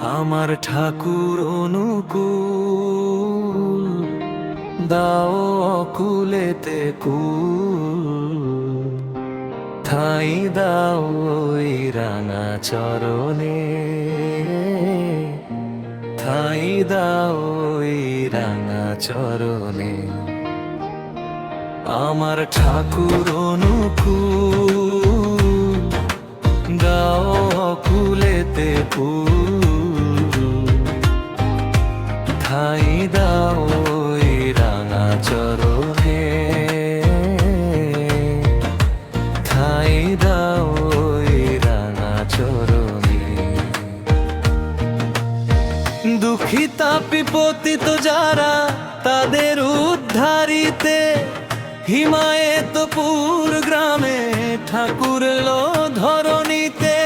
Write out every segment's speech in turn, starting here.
আমার ঠাকুর অনুকূল, দাও অকুলেতে কুল, ঠাই দাও ওই রাঙা চরণে, ঠাই দাও ওই রাঙা চরণে। আমার ঠাকুর অনুকূল, দাও অকুলেতে কুল, ঠাই দাও ওই রাঙা চরণে, ঠাই দাও ওই রাঙা চরণে। দুঃখী তাপি পতিত যারা, তাদের উদ্ধারিতে হিমায়তপুর গ্রামে ঠাকুর এলো ধরণীতে।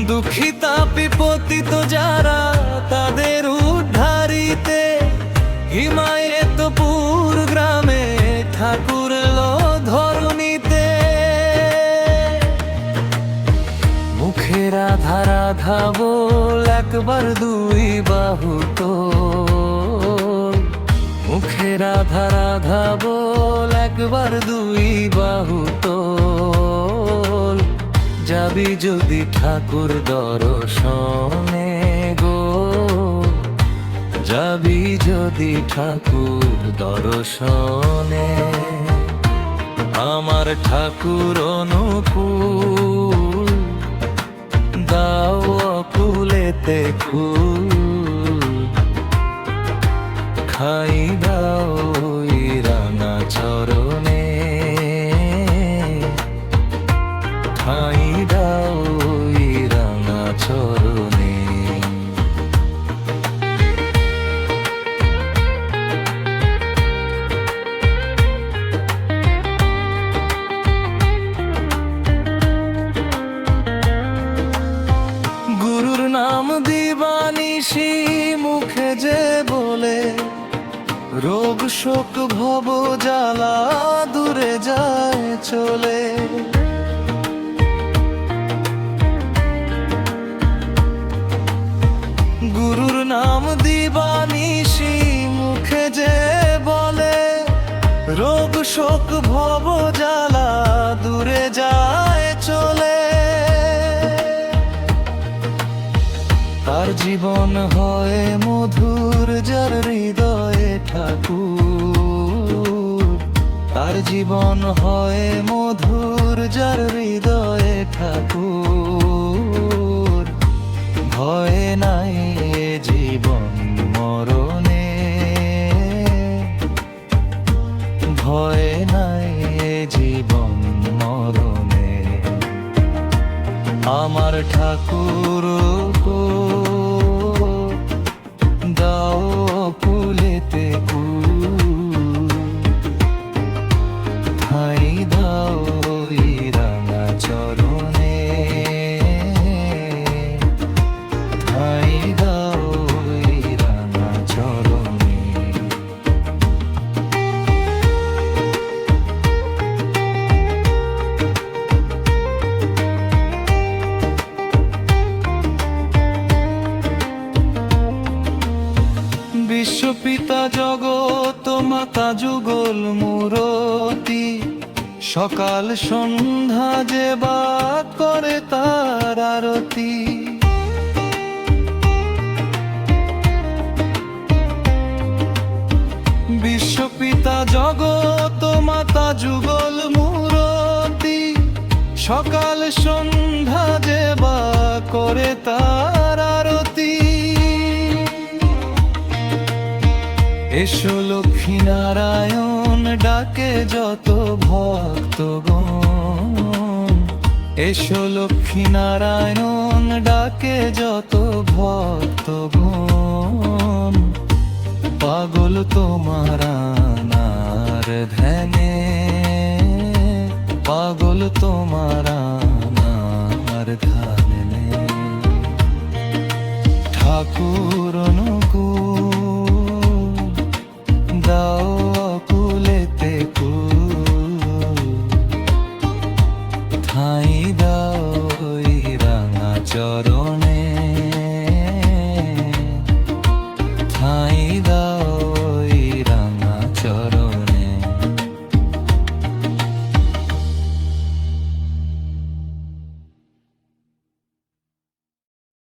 দুঃখী তাপি পতিত যারা, তাদের উদ্ধারিতে হিমায়তপুর গ্রামে ঠাকুর এলো ধরণীতে। মুখে রাধা রাধা বল, একবার দুই বাহু তোল। মুখে রাধা রাধা বল, একবার দুই বাহু তোল। যাবি যদি ঠাকুর দর্শনে গো, যাবি যদি ঠাকুর দর্শনে। আমার ঠাকুর অনুকূল, দাও অকুলেতে কুল, খাই দাও ওই রাঙা চরণে, ঠাই দাও ওই রাঙা চরণে। গুরুর নাম দিবানিশি মুখে যে বলে, রোগ শোক ভব জ্বালা দূরে যায় চলে। গুরুর নাম দিবানিশি মুখে যে বলে, রোগ শোক ভব জ্বালা দূরে যায় চলে। তার জীবন হয় মধুর যার হৃদয়ে ঠাকুর, তার জীবন হয় মধুর যার হৃদয়ে ঠাকুর। ভয় নাই এ জীবন মরণে, ভয় নাই এ জীবন মরণে। আমার ঠাকুর দাও ফুলেতে কুল, ঠাই দাও ওই রাঙা চরণে, ঠাই দাও ওই রাঙা চরণে। বিশ্বপিতা জগত মাতা যুগল মূরতি, সকাল সন্ধ্যা যে বা করে তার আরতি। বিশ্বপিতা জগত মাতা যুগল মূরতি, সকাল সন্ধ্যা যে বা করে তার আরতি। এসো লক্ষ্মী নারায়ণ ডাকে যত ভক্তগণ, এসো লক্ষ্মী নারায়ণ ডাকে যত ভক্তগণ। পাগল তোমার আনার ধ্যানে, পাগল তোমার আনার ধ্যানে। ঠাকুর অনুকূল, দাও অকুলেতে কুল, ঠাঁই দাও